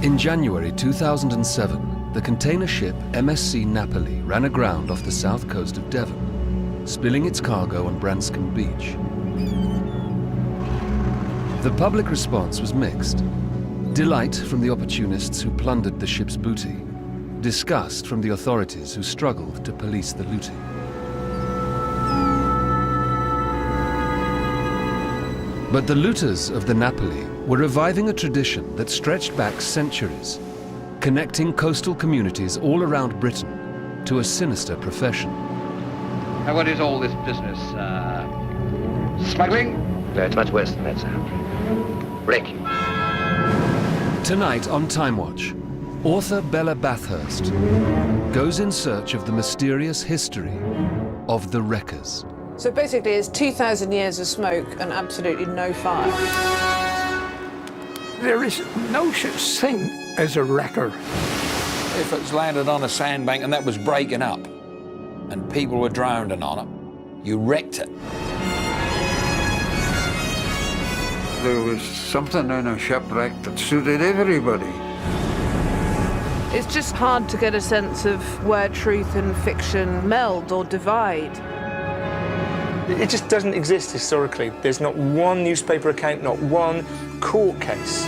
In January 2007, the container ship MSC Napoli ran aground off the south coast of Devon, spilling its cargo on Branscombe Beach. The public response was mixed. Delight from the opportunists who plundered the ship's booty, disgust from the authorities who struggled to police the looting. But the looters of the Napoli were reviving a tradition that stretched back centuries, connecting coastal communities all around Britain to a sinister profession. Now, what is all this business? Smuggling? No, it's much worse than that, sir. Wrecking. Tonight on Time Watch, author Bella Bathurst goes in search of the mysterious history of the wreckers. So basically it's 2,000 years of smoke and absolutely no fire. There is no such thing as a wrecker. If it's landed on a sandbank and that was breaking up and people were drowning on it, you wrecked it. There was something in a shipwreck that suited everybody. It's just hard to get a sense of where truth and fiction meld or divide. It just doesn't exist historically. There's not one newspaper account, not one court case.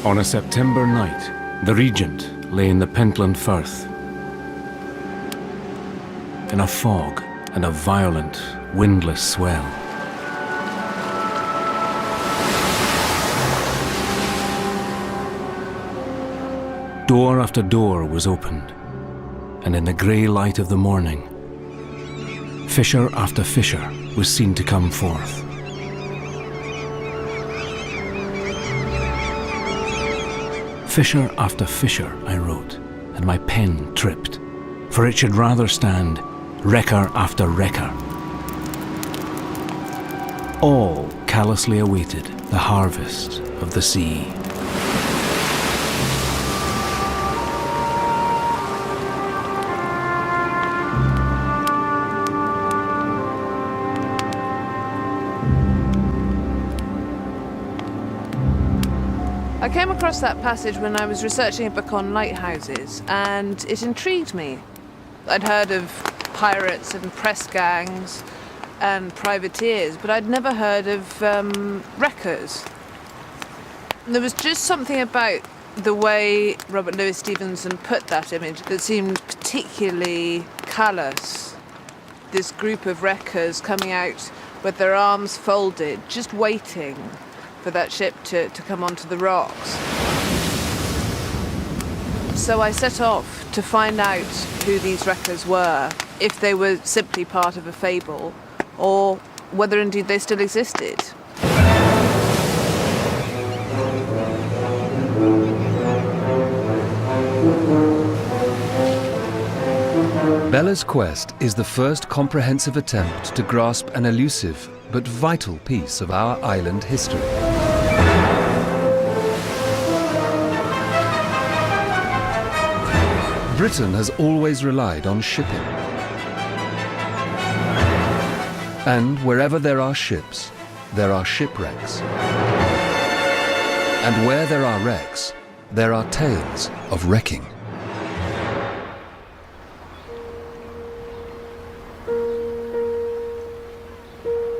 On a September night, the Regent lay in the Pentland Firth. In a fog and a violent, windless swell. Door after door was opened, and in the grey light of the morning, fisher after fisher was seen to come forth. Fisher after fisher, I wrote, and my pen tripped, for it should rather stand wrecker after wrecker. All callously awaited the harvest of the sea. I came across that passage when I was researching a book on lighthouses, and it intrigued me. I'd heard of pirates and press gangs and privateers, but I'd never heard of wreckers. There was just something about the way Robert Louis Stevenson put that image that seemed particularly callous. This group of wreckers coming out with their arms folded, just waiting for that ship to come onto the rocks. So I set off to find out who these wreckers were, if they were simply part of a fable, or whether indeed they still existed. Bella's quest is the first comprehensive attempt to grasp an elusive but vital piece of our island history. Britain has always relied on shipping. And wherever there are ships, there are shipwrecks. And where there are wrecks, there are tales of wrecking.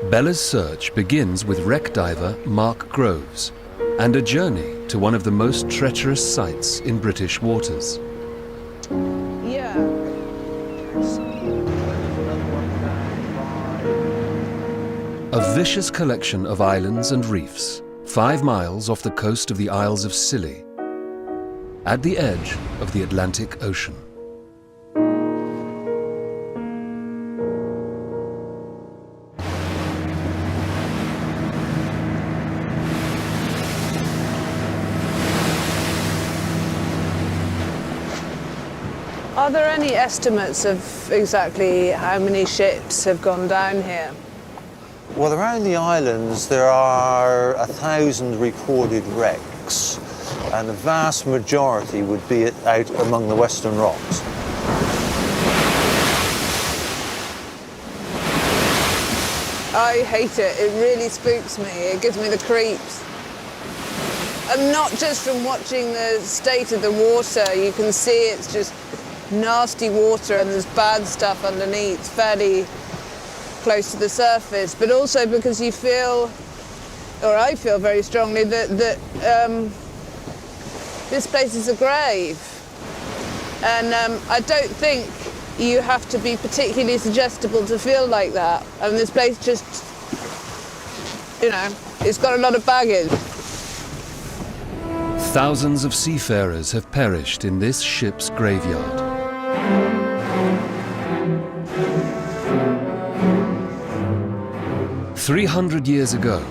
Bella's search begins with wreck diver Mark Groves and a journey to one of the most treacherous sites in British waters. A vicious collection of islands and reefs, 5 miles off the coast of the Isles of Scilly, at the edge of the Atlantic Ocean. Are there any estimates of exactly how many ships have gone down here? Well, around the islands there are 1,000 recorded wrecks, and the vast majority would be out among the Western Rocks. I hate it. It really spooks me. It gives me the creeps. And not just from watching the state of the water. You can see it's just nasty water and there's bad stuff underneath, fairly close to the surface, but also because you feel, or I feel very strongly, that this place is a grave. And I don't think you have to be particularly suggestible to feel like that. I mean, this place just, you know, it's got a lot of baggage. Thousands of seafarers have perished in this ship's graveyard. "300 years ago,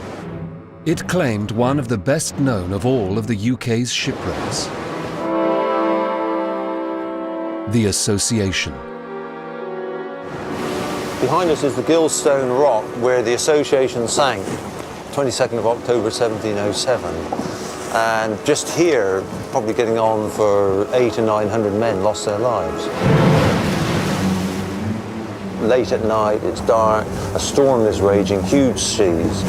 it claimed one of the best known of all of the UK's shipwrecks. The Association. Behind us is the Gilstone Rock where the Association sank, 22nd of October 1707. And just here, probably getting on for 800 or 900 men lost their lives. Late at night, it's dark, a storm is raging, huge seas.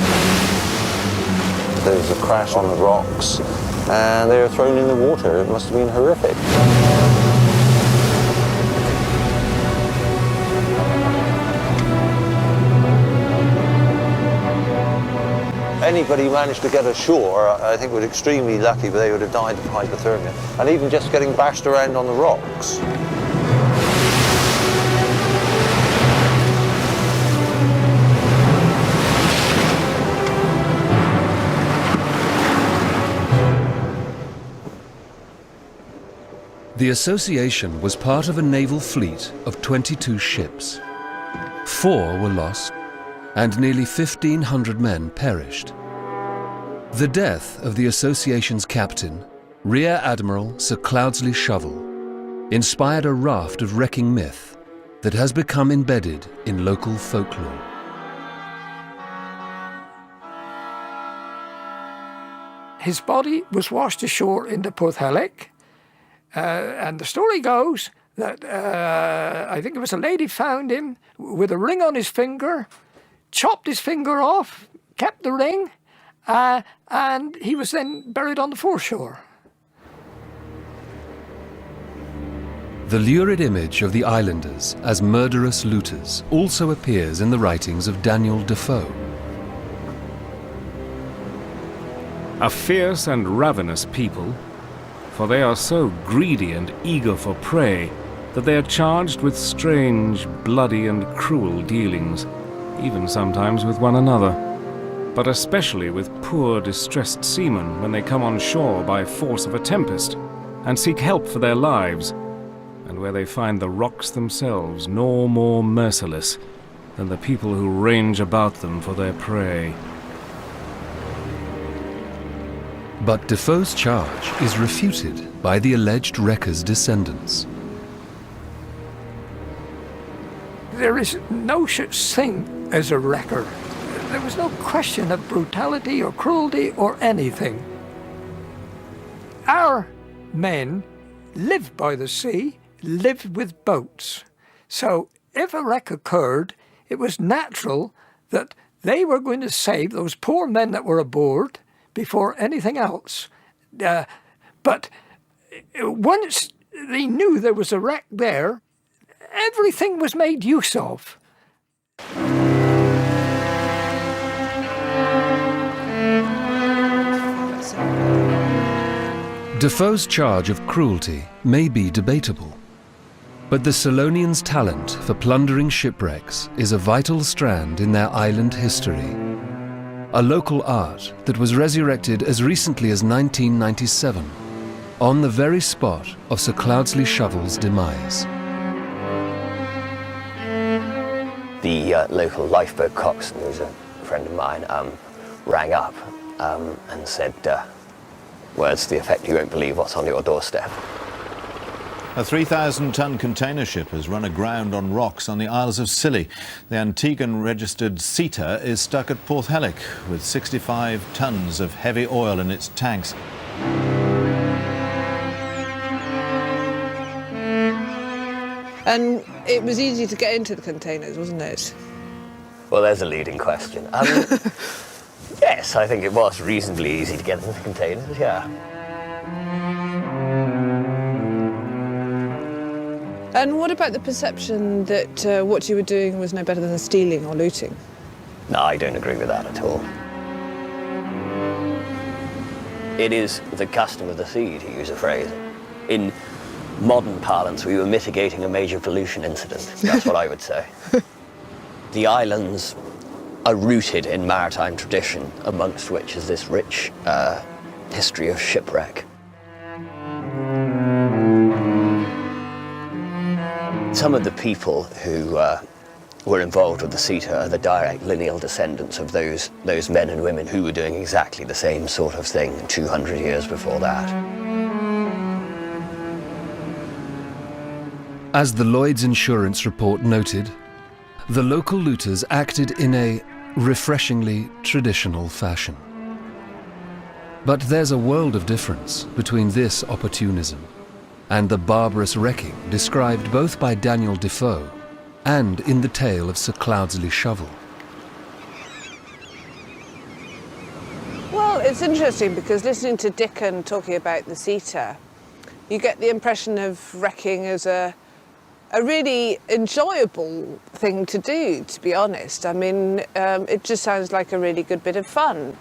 There's a crash on the rocks, and they were thrown in the water. It must have been horrific. Anybody who managed to get ashore, I think, were extremely lucky, but they would have died of hypothermia. And even just getting bashed around on the rocks. The Association was part of a naval fleet of 22 ships. 4 were lost, and nearly 1,500 men perished. The death of the Association's captain, Rear Admiral Sir Cloudesley Shovel, inspired a raft of wrecking myth that has become embedded in local folklore. His body was washed ashore into Porthelic, and the story goes that I think it was a lady found him with a ring on his finger, chopped his finger off, kept the ring, and he was then buried on the foreshore. The lurid image of the islanders as murderous looters also appears in the writings of Daniel Defoe. A fierce and ravenous people, for they are so greedy and eager for prey that they are charged with strange, bloody and cruel dealings, even sometimes with one another, but especially with poor distressed seamen when they come on shore by force of a tempest and seek help for their lives, and where they find the rocks themselves no more merciless than the people who range about them for their prey. But Defoe's charge is refuted by the alleged wreckers' descendants. There is no such thing as a wrecker. There was no question of brutality or cruelty or anything. Our men lived by the sea, lived with boats. So if a wreck occurred, it was natural that they were going to save those poor men that were aboard before anything else. But once they knew there was a wreck there, everything was made use of. Defoe's charge of cruelty may be debatable, but the Solonians' talent for plundering shipwrecks is a vital strand in their island history. A local art that was resurrected as recently as 1997, on the very spot of Sir Cloudesley Shovel's demise. The local lifeboat coxswain, who's a friend of mine, rang up and said words to the effect, "You won't believe what's on your doorstep." A 3,000-ton container ship has run aground on rocks on the Isles of Scilly. The Antiguan-registered Sita is stuck at Porthelic with 65 tons of heavy oil in its tanks. And it was easy to get into the containers, wasn't it? Well, there's a leading question. Yes, I think it was reasonably easy to get into containers, yeah. And what about the perception that what you were doing was no better than stealing or looting? No, I don't agree with that at all. It is the custom of the sea, to use a phrase. In modern parlance, we were mitigating a major pollution incident. That's what I would say. The islands are rooted in maritime tradition, amongst which is this rich history of shipwreck. Some of the people who were involved with the CETA are the direct lineal descendants of those men and women who were doing exactly the same sort of thing 200 years before that. As the Lloyd's Insurance report noted, the local looters acted in a refreshingly traditional fashion. But there's a world of difference between this opportunism and the barbarous wrecking described both by Daniel Defoe and in the tale of Sir Cloudesley Shovel. Well, it's interesting because listening to Dickon talking about the CETA, you get the impression of wrecking as a really enjoyable thing to do, to be honest. I mean, it just sounds like a really good bit of fun.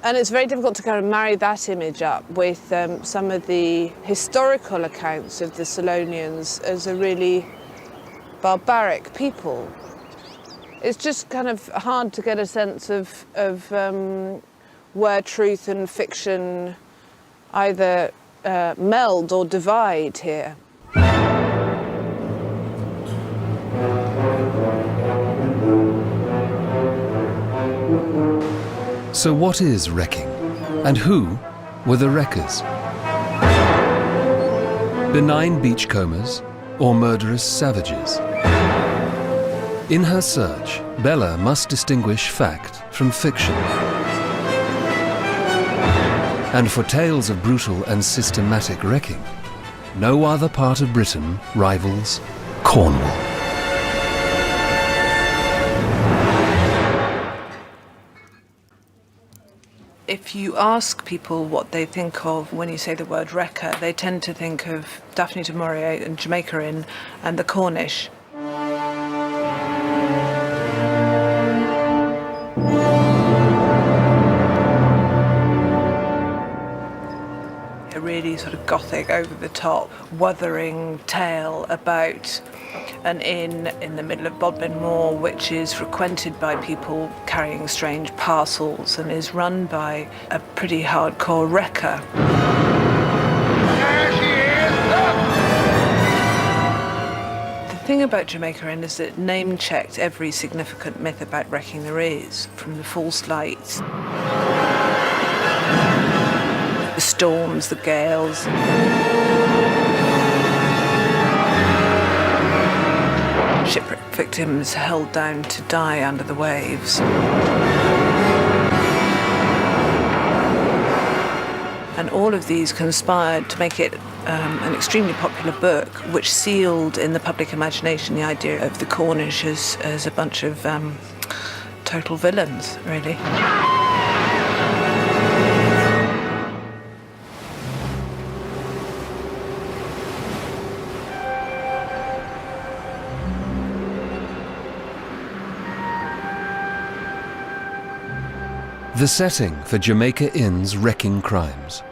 And it's very difficult to kind of marry that image up with some of the historical accounts of the Solonians as a really barbaric people. It's just kind of hard to get a sense of where truth and fiction either meld or divide here. So what is wrecking? And who were the wreckers? Benign beachcombers or murderous savages? In her search, Bella must distinguish fact from fiction. And for tales of brutal and systematic wrecking, no other part of Britain rivals Cornwall. If you ask people what they think of when you say the word wrecker, they tend to think of Daphne du Maurier and Jamaica Inn and the Cornish. A really sort of gothic, over-the-top, wuthering tale about an inn in the middle of Bodmin Moor, which is frequented by people carrying strange parcels and is run by a pretty hardcore wrecker. There she is! The thing about Jamaica Inn is that it name-checked every significant myth about wrecking there is, from the false lights, the storms, the gales. Shipwreck victims held down to die under the waves. And all of these conspired to make it an extremely popular book, which sealed in the public imagination the idea of the Cornish as a bunch of total villains, really. The setting for Jamaica Inn's wrecking crimes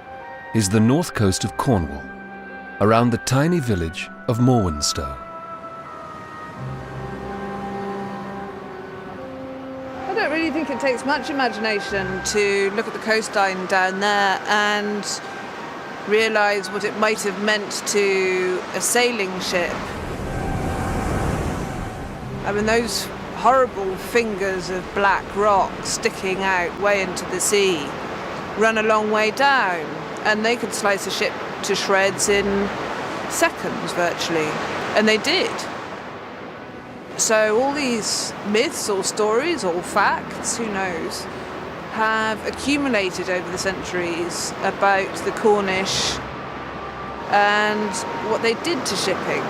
is the north coast of Cornwall, around the tiny village of Morwenstow. I don't really think it takes much imagination to look at the coastline down there and realise what it might have meant to a sailing ship. I mean, those horrible fingers of black rock sticking out way into the sea run a long way down, and they could slice a ship to shreds in seconds virtually, and they did. So all these myths or stories or facts, who knows, have accumulated over the centuries about the Cornish and what they did to shipping.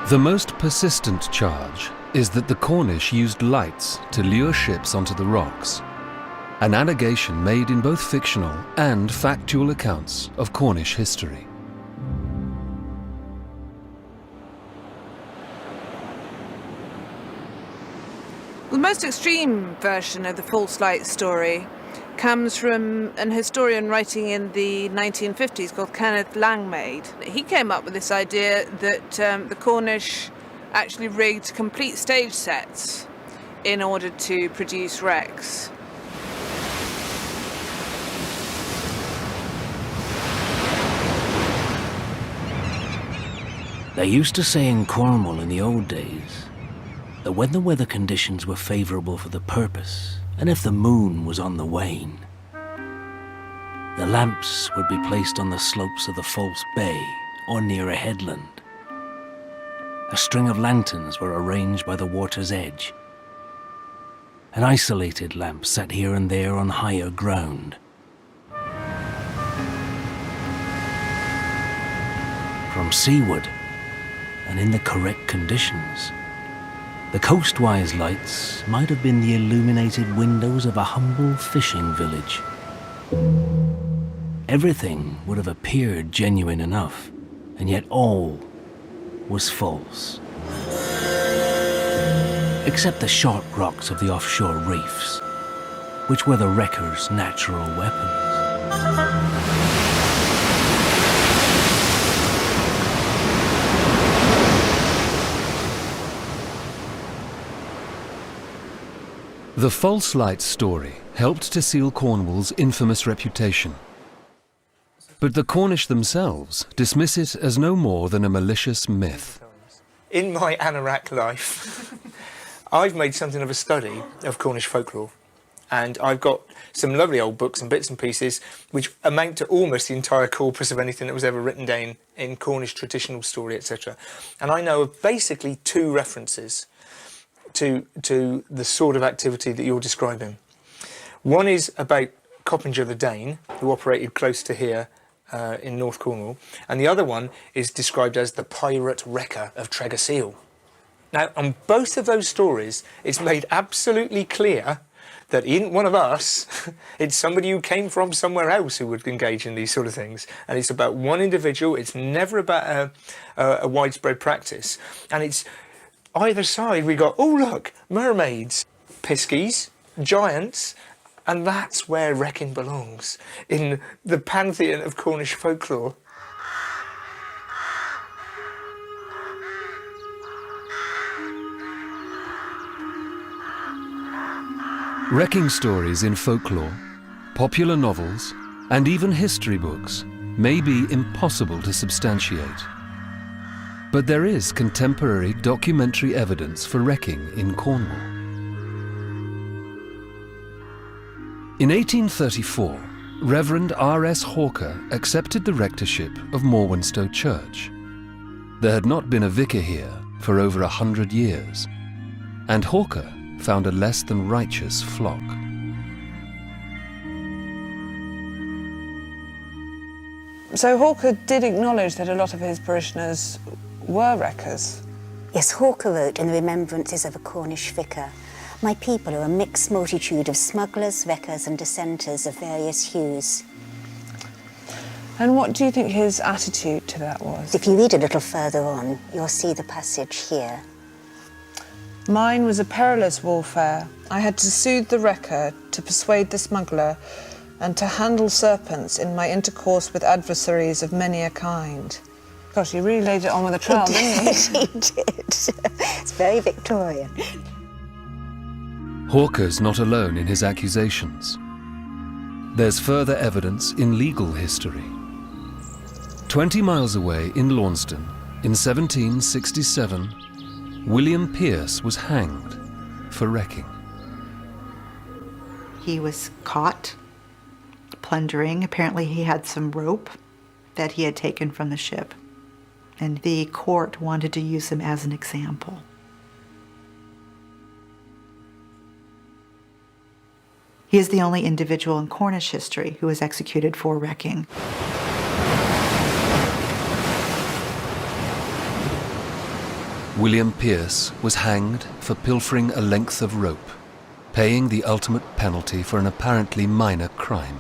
The most persistent charge is that the Cornish used lights to lure ships onto the rocks, an allegation made in both fictional and factual accounts of Cornish history. The most extreme version of the false light story comes from an historian writing in the 1950s called Kenneth Langmaid. He came up with this idea that the Cornish actually rigged complete stage sets in order to produce wrecks. They used to say in Cornwall in the old days that when the weather conditions were favourable for the purpose, and if the moon was on the wane, the lamps would be placed on the slopes of the false bay or near a headland. A string of lanterns were arranged by the water's edge. An isolated lamp sat here and there on higher ground. From seaward, and in the correct conditions, the coastwise lights might have been the illuminated windows of a humble fishing village. Everything would have appeared genuine enough, and yet all was false. Except the sharp rocks of the offshore reefs, which were the wreckers' natural weapons. The false light story helped to seal Cornwall's infamous reputation. But the Cornish themselves dismiss it as no more than a malicious myth. In my anorak life, I've made something of a study of Cornish folklore. And I've got some lovely old books and bits and pieces which amount to almost the entire corpus of anything that was ever written down in Cornish traditional story, etc. And I know of basically 2 references to the sort of activity that you're describing. One is about Coppinger the Dane, who operated close to here in North Cornwall, and the other one is described as the pirate wrecker of Tregaseal. Now, on both of those stories, it's made absolutely clear that he isn't one of us, it's somebody who came from somewhere else who would engage in these sort of things. And it's about one individual, it's never about a widespread practice. And it's either side, we got, oh look, mermaids, piskies, giants, and that's where wrecking belongs, in the pantheon of Cornish folklore. Wrecking stories in folklore, popular novels, and even history books may be impossible to substantiate. But there is contemporary documentary evidence for wrecking in Cornwall. In 1834, Reverend R.S. Hawker accepted the rectorship of Morwenstow Church. There had not been a vicar here for over 100 years, and Hawker found a less than righteous flock. So Hawker did acknowledge that a lot of his parishioners were wreckers. Yes, Hawker wrote in the Remembrances of a Cornish Vicar, "My people are a mixed multitude of smugglers, wreckers and dissenters of various hues." And what do you think his attitude to that was? If you read a little further on, you'll see the passage here. Mine was a perilous warfare. I had to soothe the wrecker, to persuade the smuggler, and to handle serpents in my intercourse with adversaries of many a kind. Gosh, he really laid it on with a trowel, didn't he? He did. It's very Victorian. Hawker's not alone in his accusations. There's further evidence in legal history. 20 miles away in Launceston, in 1767, William Pierce was hanged for wrecking. He was caught plundering. Apparently he had some rope that he had taken from the ship, and the court wanted to use him as an example. He is the only individual in Cornish history who was executed for wrecking. William Pierce was hanged for pilfering a length of rope, paying the ultimate penalty for an apparently minor crime.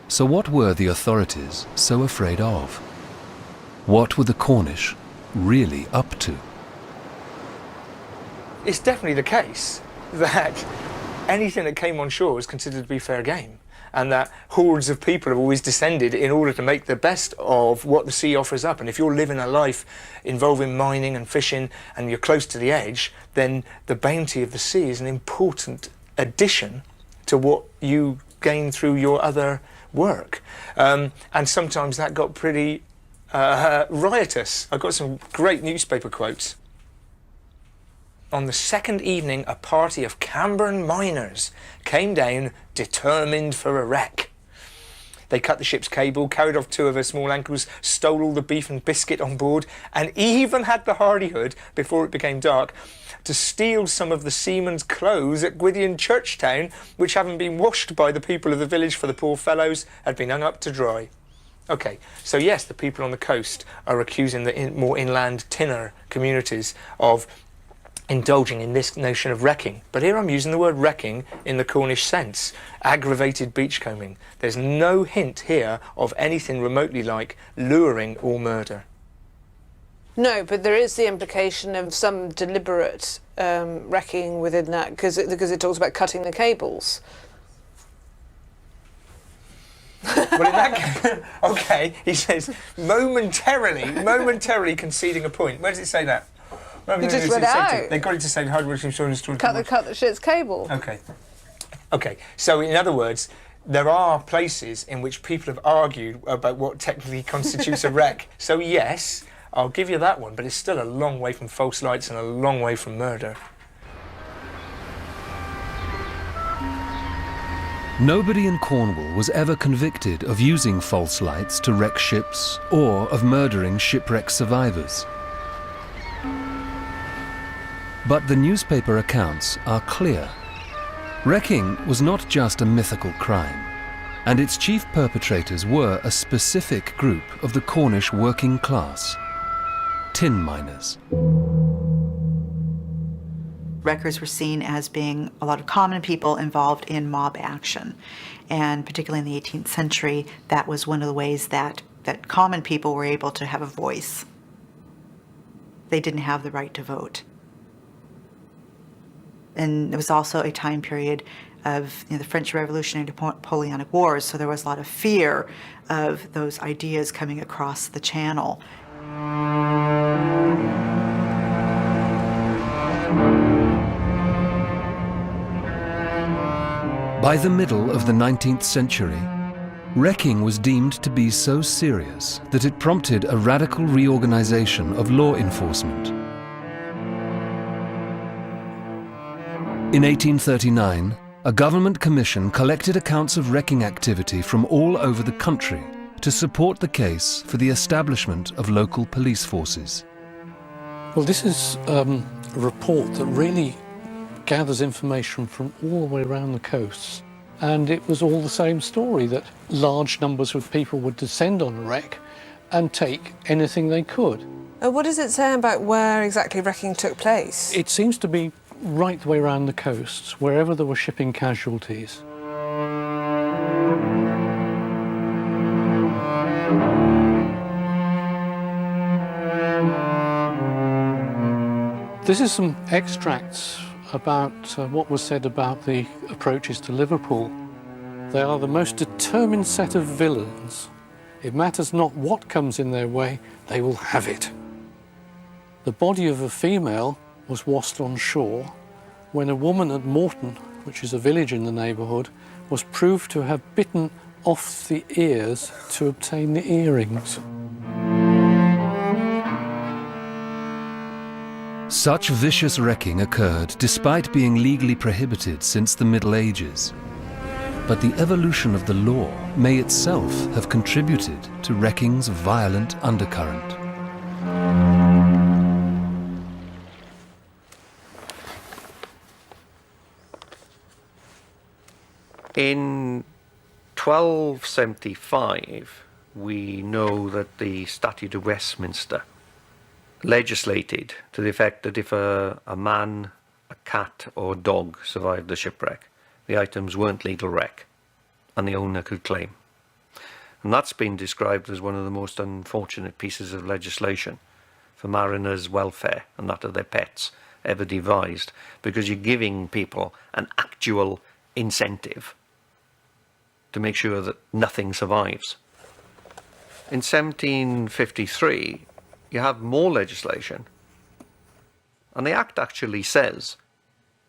So what were the authorities so afraid of? What were the Cornish really up to? It's definitely the case that anything that came on shore was considered to be fair game, and that hordes of people have always descended in order to make the best of what the sea offers up. And if you're living a life involving mining and fishing and you're close to the edge, then the bounty of the sea is an important addition to what you gain through your other work. And sometimes that got pretty riotous. I've got some great newspaper quotes. On the second evening, a party of Camborne miners came down determined for a wreck. They cut the ship's cable, carried off 2 of her small ankles, stole all the beef and biscuit on board, and even had the hardihood, before it became dark, to steal some of the seamen's clothes at Gwydion Churchtown, which, having been washed by the people of the village for the poor fellows, had been hung up to dry. Okay, so yes, the people on the coast are accusing the more inland tinner communities of indulging in this notion of wrecking. But here I'm using the word wrecking in the Cornish sense, aggravated beachcombing. There's no hint here of anything remotely like luring or murder. No, but there is the implication of some deliberate wrecking within that, because it talks about cutting the cables. Well, in that case, okay, he says momentarily conceding a point. Where does it say that? You just read out. They got it to say hard-working insurance. Cut the ship's cable. Okay. So in other words, there are places in which people have argued about what technically constitutes a wreck. So yes, I'll give you that one, but it's still a long way from false lights and a long way from murder. Nobody in Cornwall was ever convicted of using false lights to wreck ships or of murdering shipwreck survivors. But the newspaper accounts are clear. Wrecking was not just a mythical crime, and its chief perpetrators were a specific group of the Cornish working class, tin miners. Wreckers were seen as being a lot of common people involved in mob action. And particularly in the 18th century, that was one of the ways that common people were able to have a voice. They didn't have the right to vote. And it was also a time period of the French Revolutionary and Napoleonic Wars, so there was a lot of fear of those ideas coming across the channel. By the middle of the 19th century, wrecking was deemed to be so serious that it prompted a radical reorganization of law enforcement. In 1839, a government commission collected accounts of wrecking activity from all over the country to support the case for the establishment of local police forces. Well, this is a report that really gathers information from all the way around the coasts. And it was all the same story, that large numbers of people would descend on a wreck and take anything they could. What does it say about where exactly wrecking took place? It seems to be right the way around the coasts, wherever there were shipping casualties. This is some extracts about what was said about the approaches to Liverpool. They are the most determined set of villains. It matters not what comes in their way, they will have it. The body of a female was washed on shore when a woman at Morton, which is a village in the neighbourhood, was proved to have bitten off the ears to obtain the earrings. Such vicious wrecking occurred despite being legally prohibited since the Middle Ages. But the evolution of the law may itself have contributed to wrecking's violent undercurrent. In 1275, we know that the Statute of Westminster legislated to the effect that if a man, a cat or a dog survived the shipwreck, the items weren't legal wreck and the owner could claim. And that's been described as one of the most unfortunate pieces of legislation for mariners' welfare and that of their pets ever devised, because you're giving people an actual incentive to make sure that nothing survives. In 1753, you have more legislation, and the Act actually says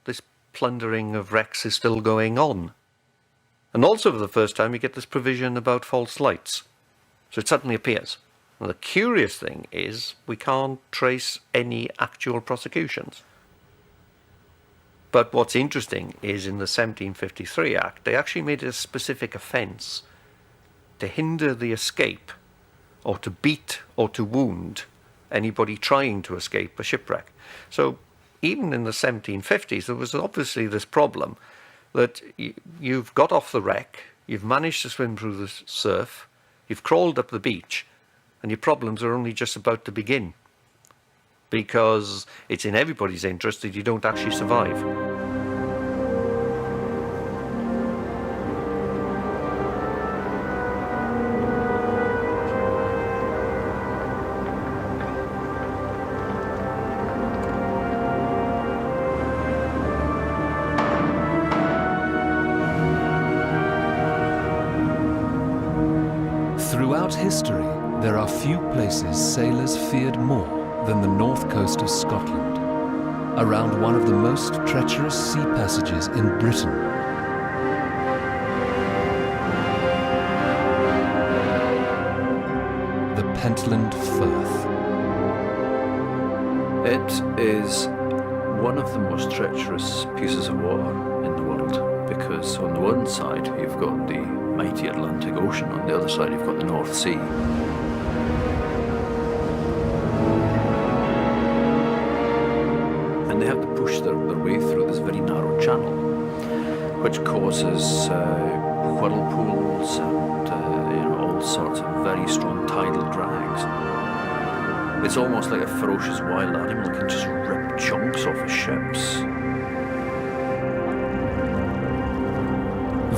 this plundering of wrecks is still going on. And also for the first time you get this provision about false lights. So it suddenly appears. And the curious thing is we can't trace any actual prosecutions. But what's interesting is in the 1753 Act, they actually made it a specific offence to hinder the escape or to beat or to wound anybody trying to escape a shipwreck. So even in the 1750s, there was obviously this problem that you've got off the wreck, you've managed to swim through the surf, you've crawled up the beach, and your problems are only just about to begin, because it's in everybody's interest that you don't actually survive. Throughout history, there are few places sailors feared more than the north coast of Scotland, around one of the most treacherous sea passages in Britain. The Pentland Firth. It is one of the most treacherous pieces of water in the world, because on the one side you've got the mighty Atlantic Ocean, on the other side you've got the North Sea. And they have to push their way through this very narrow channel, which causes whirlpools and all sorts of very strong tidal drags. It's almost like a ferocious wild animal can just rip chunks off of ships.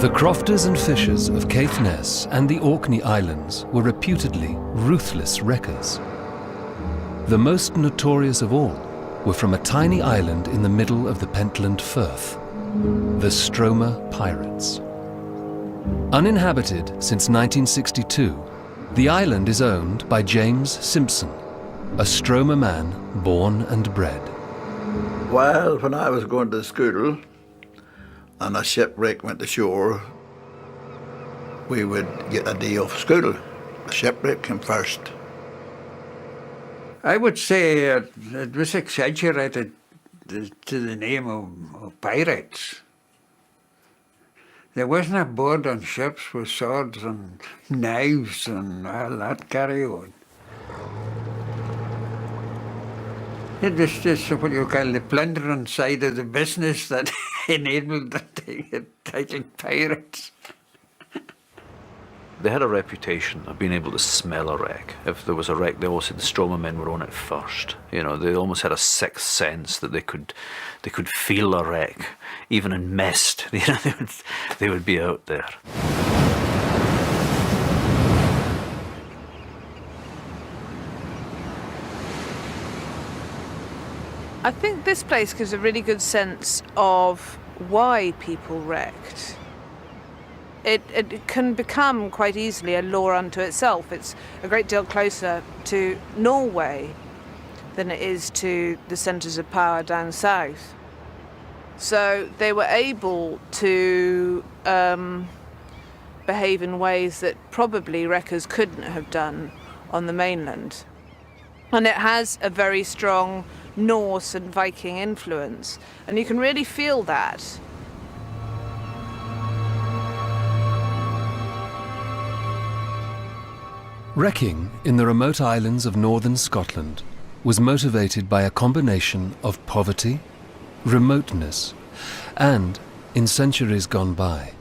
The crofters and fishers of Caithness and the Orkney Islands were reputedly ruthless wreckers. The most notorious of all were from a tiny island in the middle of the Pentland Firth, the Stroma Pirates. Uninhabited since 1962, the island is owned by James Simpson, a Stroma man born and bred. Well, when I was going to school and a shipwreck went ashore, we would get a day off school. The shipwreck came first. I would say it was exaggerated to the name of pirates. There wasn't a board on ships with swords and knives and all that carry on. It was just what you call the plundering side of the business that enabled the title pirates. They had a reputation of being able to smell a wreck. If there was a wreck, they always said the Stroma men were on it first. You know, they almost had a sixth sense that they could feel a wreck, even in mist. You know, they would be out there. I think this place gives a really good sense of why people wrecked. It can become quite easily a law unto itself. It's a great deal closer to Norway than it is to the centres of power down south. So they were able to behave in ways that probably wreckers couldn't have done on the mainland. And it has a very strong Norse and Viking influence, and you can really feel that. Wrecking in the remote islands of northern Scotland was motivated by a combination of poverty, remoteness, and, in centuries gone by,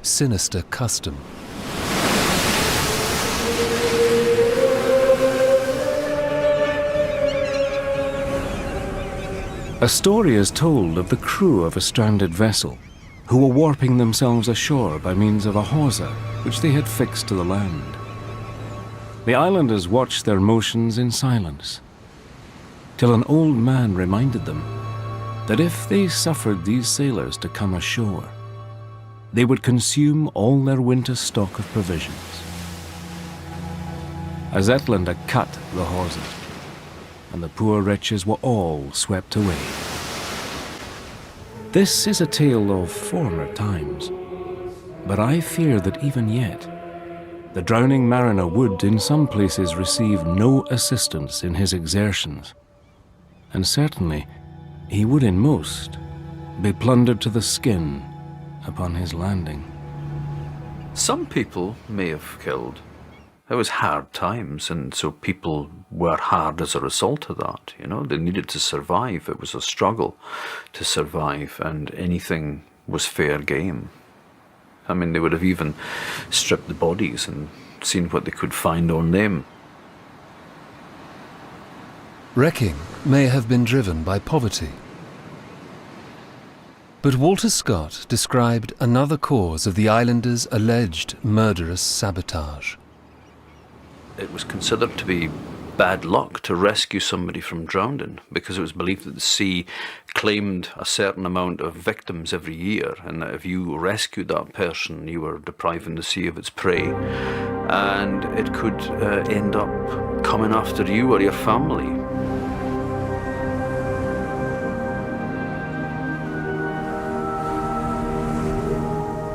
sinister custom. A story is told of the crew of a stranded vessel who were warping themselves ashore by means of a hawser which they had fixed to the land. The islanders watched their motions in silence, till an old man reminded them that if they suffered these sailors to come ashore, they would consume all their winter stock of provisions. As Ethelenda cut the hawser, and the poor wretches were all swept away. This is a tale of former times, but I fear that even yet, the drowning mariner would in some places receive no assistance in his exertions, and certainly he would in most be plundered to the skin upon his landing. Some people may have killed. It was hard times, and so people were hard as a result of that. You know, they needed to survive. It was a struggle to survive, and anything was fair game. I mean, they would have even stripped the bodies and seen what they could find on them. Wrecking may have been driven by poverty. But Walter Scott described another cause of the islanders' alleged murderous sabotage. It was considered to be bad luck to rescue somebody from drowning, because it was believed that the sea claimed a certain amount of victims every year, and that if you rescued that person, you were depriving the sea of its prey, and it could end up coming after you or your family.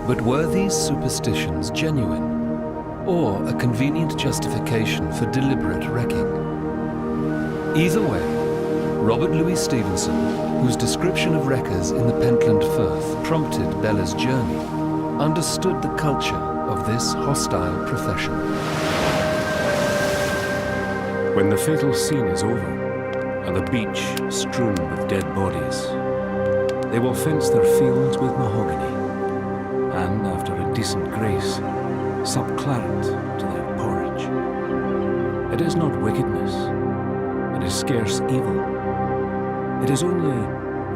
But were these superstitions genuine, or a convenient justification for deliberate wrecking? Either way, Robert Louis Stevenson, whose description of wreckers in the Pentland Firth prompted Bella's journey, understood the culture of this hostile profession. When the fatal scene is over, and the beach strewn with dead bodies, they will fence their fields with mahogany, and after a decent grace, sup claret to their porridge. It is not wickedness, it is scarce evil. It is only,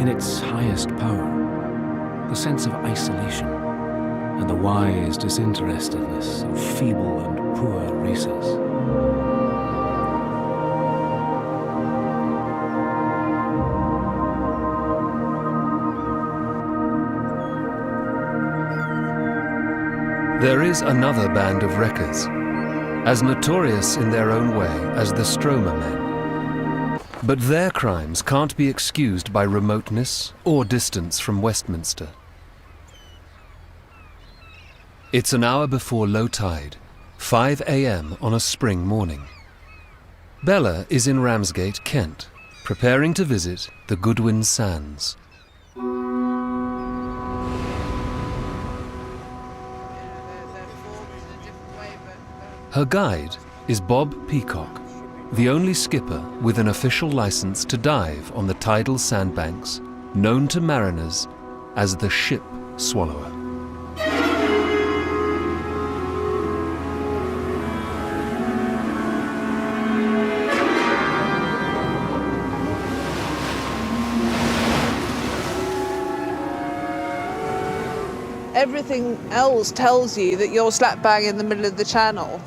in its highest power, the sense of isolation and the wise disinterestedness of feeble and poor races. There is another band of wreckers, as notorious in their own way as the Stromer men. But their crimes can't be excused by remoteness or distance from Westminster. It's an hour before low tide, 5 a.m. on a spring morning. Bella is in Ramsgate, Kent, preparing to visit the Goodwin Sands. Her guide is Bob Peacock, the only skipper with an official license to dive on the tidal sandbanks, known to mariners as the Ship Swallower. Everything else tells you that you're slap bang in the middle of the channel,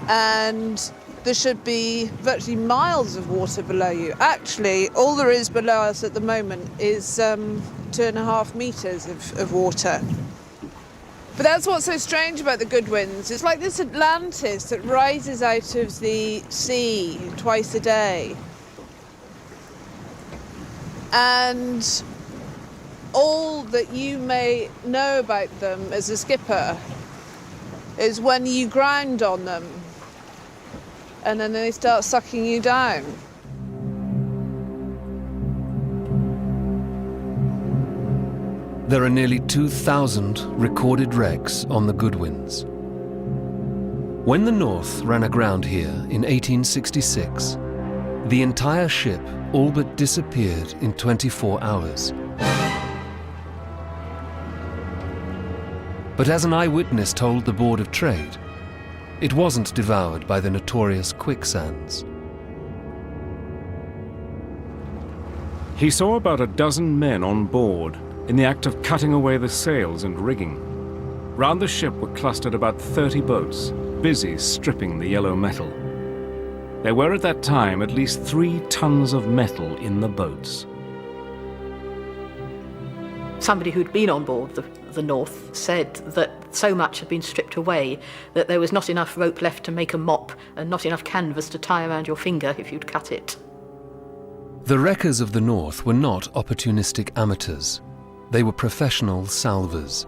and there should be virtually miles of water below you. Actually, all there is below us at the moment is 2.5 meters of water. But that's what's so strange about the Goodwins. It's like this Atlantis that rises out of the sea twice a day. And all that you may know about them as a skipper is when you ground on them and then they start sucking you down. There are nearly 2,000 recorded wrecks on the Goodwins. When the North ran aground here in 1866, the entire ship all but disappeared in 24 hours. But as an eyewitness told the Board of Trade, it wasn't devoured by the notorious quicksands. He saw about a dozen men on board in the act of cutting away the sails and rigging. Round the ship were clustered about 30 boats, busy stripping the yellow metal. There were at that time at least 3 tons of metal in the boats. Somebody who'd been on board the North said that so much had been stripped away that there was not enough rope left to make a mop and not enough canvas to tie around your finger if you'd cut it. The wreckers of the North were not opportunistic amateurs. They were professional salvors.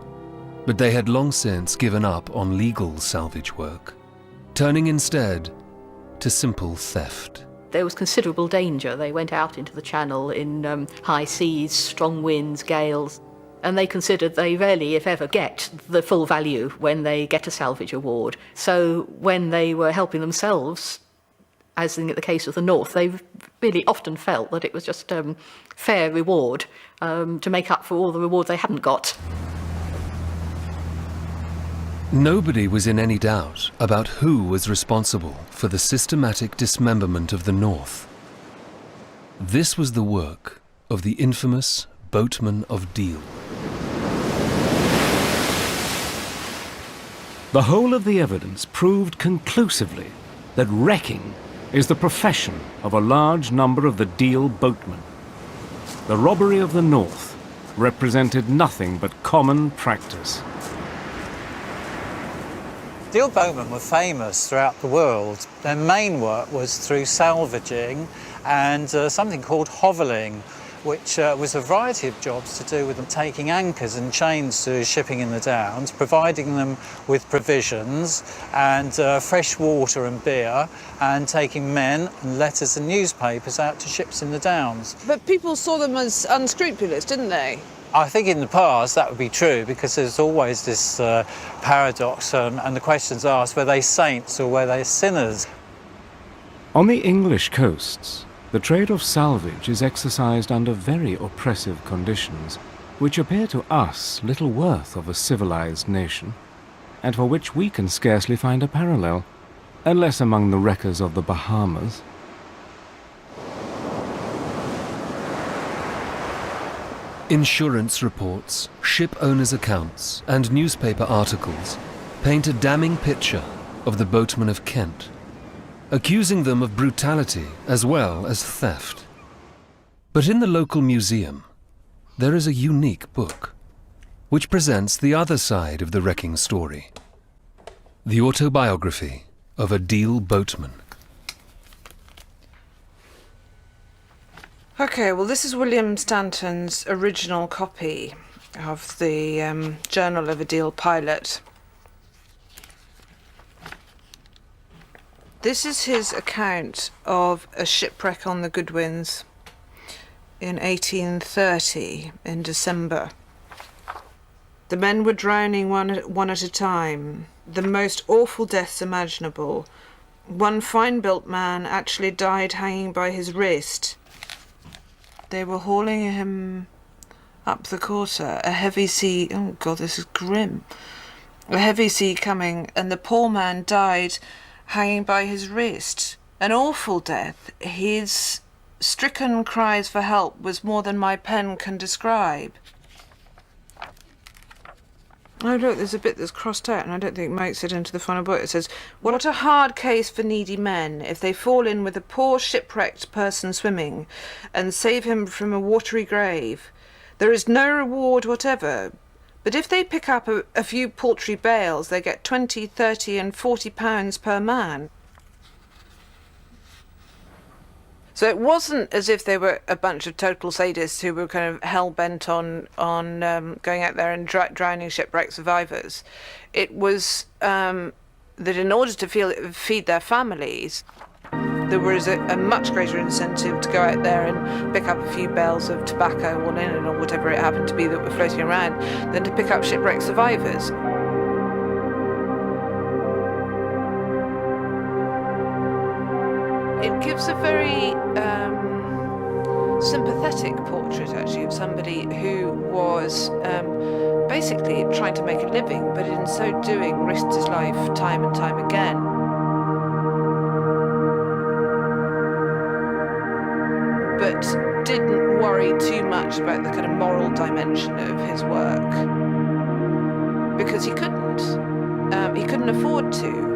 But they had long since given up on legal salvage work, turning instead to simple theft. There was considerable danger. They went out into the Channel in high seas, strong winds, gales, and they considered they rarely, if ever, get the full value when they get a salvage award. So when they were helping themselves, as in the case of the North, they really often felt that it was just fair reward to make up for all the reward they hadn't got. Nobody was in any doubt about who was responsible for the systematic dismemberment of the North. This was the work of the infamous Boatman of Deal. The whole of the evidence proved conclusively that wrecking is the profession of a large number of the Deal boatmen. The robbery of the North represented nothing but common practice. Deal boatmen were famous throughout the world. Their main work was through salvaging and something called hoveling, which was a variety of jobs to do with them taking anchors and chains to shipping in the Downs, providing them with provisions and fresh water and beer, and taking men and letters and newspapers out to ships in the Downs. But people saw them as unscrupulous, didn't they? I think in the past that would be true, because there's always this paradox and the question's asked, were they saints or were they sinners? On the English coasts, the trade of salvage is exercised under very oppressive conditions, which appear to us little worth of a civilized nation, and for which we can scarcely find a parallel, unless among the wreckers of the Bahamas. Insurance reports, ship owners' accounts, and newspaper articles paint a damning picture of the boatmen of Kent, accusing them of brutality as well as theft. But in the local museum, there is a unique book, which presents the other side of the wrecking story, the autobiography of a Deal boatman. Okay, well, this is William Stanton's original copy of the Journal of a Deal Pilot. This is his account of a shipwreck on the Goodwins in 1830, in December. The men were drowning one at a time, the most awful deaths imaginable. One fine-built man actually died hanging by his wrist. They were hauling him up the quarter, a heavy sea, oh God, this is grim. A heavy sea coming, and the poor man died hanging by his wrist. An awful death. His stricken cries for help was more than my pen can describe. Oh look, there's a bit that's crossed out and I don't think it makes it into the final book. It says, what a hard case for needy men if they fall in with a poor shipwrecked person swimming and save him from a watery grave. There is no reward whatever, but if they pick up a few paltry bales, they get 20, 30 and 40 pounds per man. So it wasn't as if they were a bunch of total sadists who were kind of hell-bent on going out there and drowning shipwreck survivors. It was that in order to feed their families, there was a much greater incentive to go out there and pick up a few bales of tobacco or linen or whatever it happened to be that were floating around than to pick up shipwreck survivors. It gives a very sympathetic portrait, actually, of somebody who was basically trying to make a living, but in so doing risked his life time and time again. but didn't worry too much about the kind of moral dimension of his work because he couldn't. He couldn't afford to.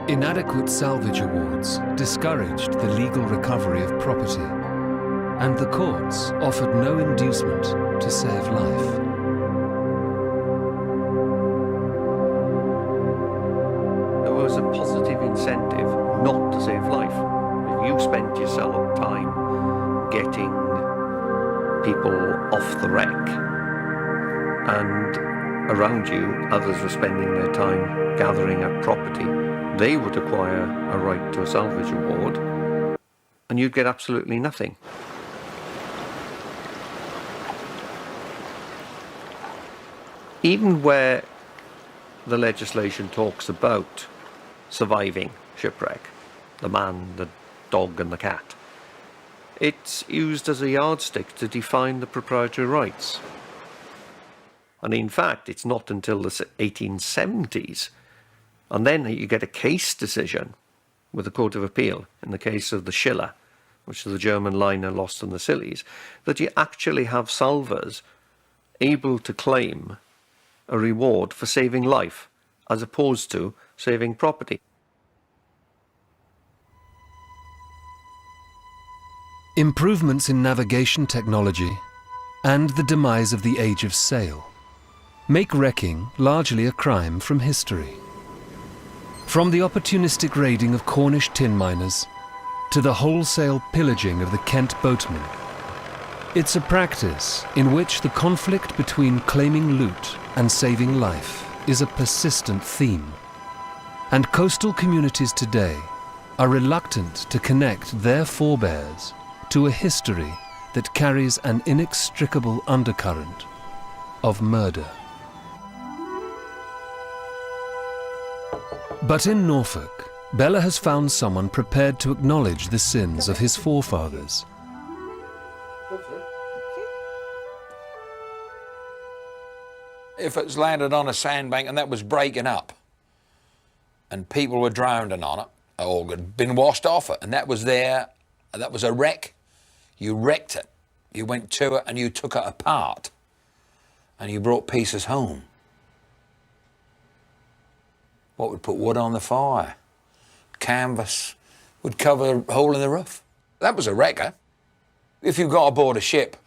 Inadequate salvage awards discouraged the legal recovery of property, and the courts offered no inducement to save life. There was a positive incentive not to save life. If you spent yourself time getting people off the wreck, and around you others were spending their time gathering up property, they would acquire a right to a salvage award, and you'd get absolutely nothing. Even where the legislation talks about surviving shipwreck, the man, the dog and the cat, it's used as a yardstick to define the proprietary rights. And in fact, it's not until the 1870s, and then you get a case decision with the Court of Appeal in the case of the Schiller, which is the German liner lost in the Scillies, that you actually have salvors able to claim a reward for saving life as opposed to saving property. Improvements in navigation technology and the demise of the Age of Sail make wrecking largely a crime from history. From the opportunistic raiding of Cornish tin miners to the wholesale pillaging of the Kent boatmen, it's a practice in which the conflict between claiming loot and saving life is a persistent theme. And coastal communities today are reluctant to connect their forebears to a history that carries an inextricable undercurrent of murder. But in Norfolk, Bella has found someone prepared to acknowledge the sins of his forefathers. If it's landed on a sandbank and that was breaking up and people were drowning on it or had been washed off it and that was there, that was a wreck, you wrecked it. You went to it and you took it apart and you brought pieces home. What would put wood on the fire? Canvas would cover a hole in the roof. That was a wrecker. If you got aboard a ship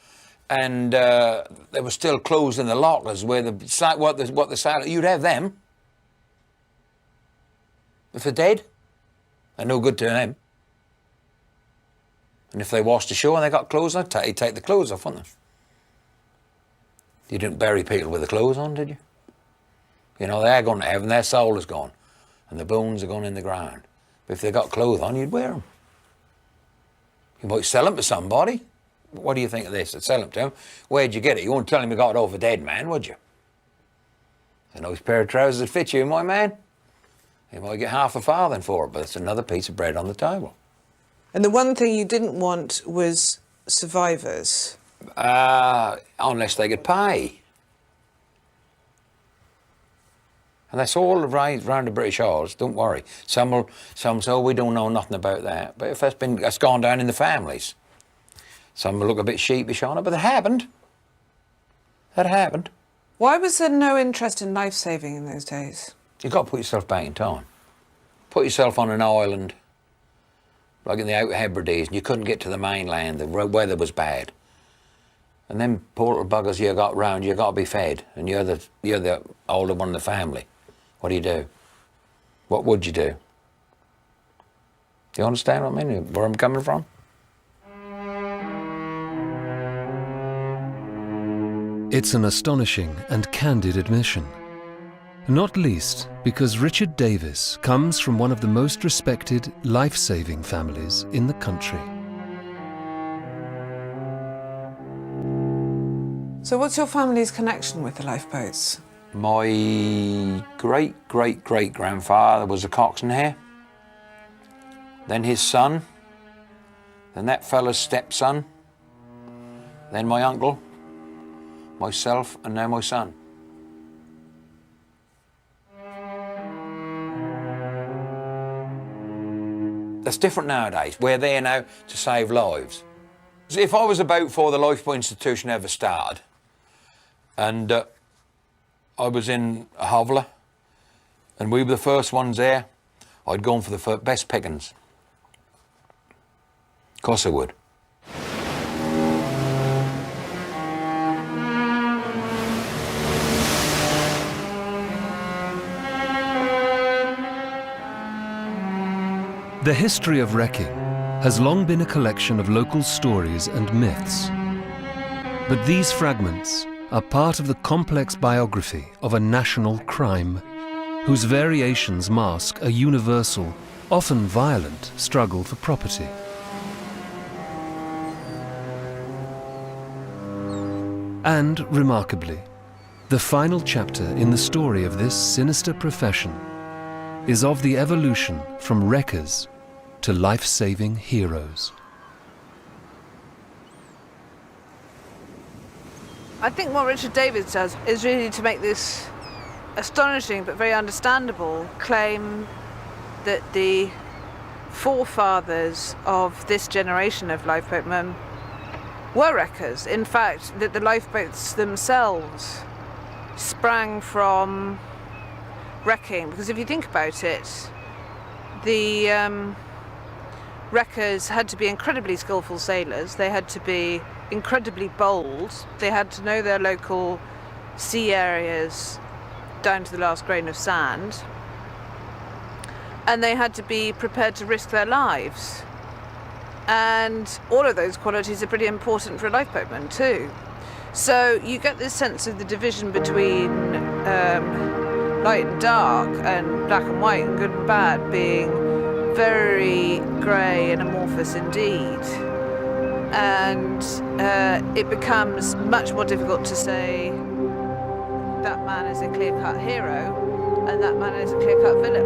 and there were still clothes in the lockers where what the sailor, you'd have them. If they're dead, they're no good to them. And if they washed ashore and they got clothes on, you'd take the clothes off, wouldn't they? You didn't bury people with the clothes on, did you? You know, they're going to heaven, their soul is gone, and the bones are gone in the ground. But if they got clothes on, you'd wear them. You might sell them to somebody. What do you think of this? I'd sell them to him. Where'd you get it? You wouldn't tell him you got it off a dead man, would you? A nice pair of trousers that fit you, my man. You might get half a farthing for it, but it's another piece of bread on the table. And the one thing you didn't want was survivors. Unless they could pay. And that's all around the British Isles, don't worry. Some say, oh, we don't know nothing about that. But if that's gone down in the families. Some will look a bit sheepish on it, but that happened. That happened. Why was there no interest in life-saving in those days? You've got to put yourself back in time. Put yourself on an island, like in the Outer Hebrides, and you couldn't get to the mainland, the weather was bad. And them poor little buggers you got round, you got to be fed, and you're the older one in the family. What do? What would you do? Do you understand what I mean, where I'm coming from? It's an astonishing and candid admission. Not least because Richard Davis comes from one of the most respected life-saving families in the country. So what's your family's connection with the lifeboats? My great-great-great-grandfather was a coxswain here. Then his son. Then that fella's stepson. Then my uncle. Myself, and now my son. That's different nowadays. We're there now to save lives. If I was about before the Lifeboat Institution ever started, and I was in Hovler, and we were the first ones there, I'd go for the best pickings. Of course I would. The history of wrecking has long been a collection of local stories and myths. But these fragments are part of the complex biography of a national crime, whose variations mask a universal, often violent, struggle for property. And, remarkably, the final chapter in the story of this sinister profession is of the evolution from wreckers to life-saving heroes. I think what Richard Davids does is really to make this astonishing but very understandable claim that the forefathers of this generation of lifeboatmen were wreckers. In fact, that the lifeboats themselves sprang from wrecking, because if you think about it, the wreckers had to be incredibly skillful sailors, they had to be incredibly bold, they had to know their local sea areas down to the last grain of sand, and they had to be prepared to risk their lives. And all of those qualities are pretty important for a lifeboatman too. So you get this sense of the division between light and dark, and black and white, and good and bad, being very grey and amorphous indeed. And it becomes much more difficult to say that man is a clear-cut hero and that man is a clear-cut villain.